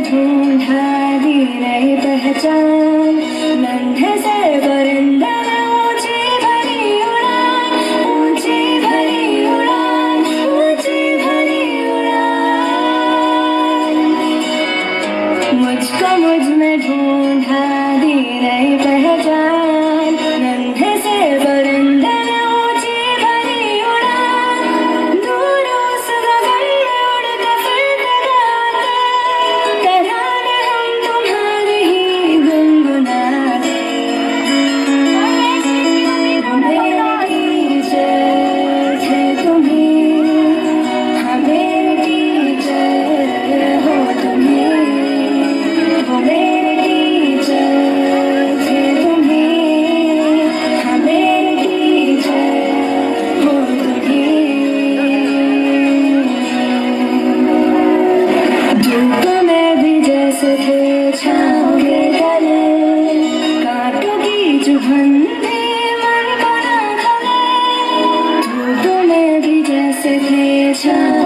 में ढूंढा दी नई पहचान, नन्हे से परिंदे में ऊंची भरी उड़ान, ऊंची भरी उड़ान, ऊंची भरी उड़ान। मुझको मुझ में ढूंढा दी नई पहचान, नन्हे से परिंदे में ऊंची भरी उड़ान, दूर उस गगन में उड़ के फिर टकराते, तराने हम तुम्हारे ही गुनगुनाते। मेरे टीचर थे तुम्हीं, हाँ मेरे टीचर हो तुम्हीं, वो मेरे टीचर थे तुम्हीं, हाँ मेरे टीचर हो तुम्हीं। धूप में भी जैसे थे छाँव के तले, कांटों की चुभन भी मन को न खले। धूप में भी जैसे थे छाँव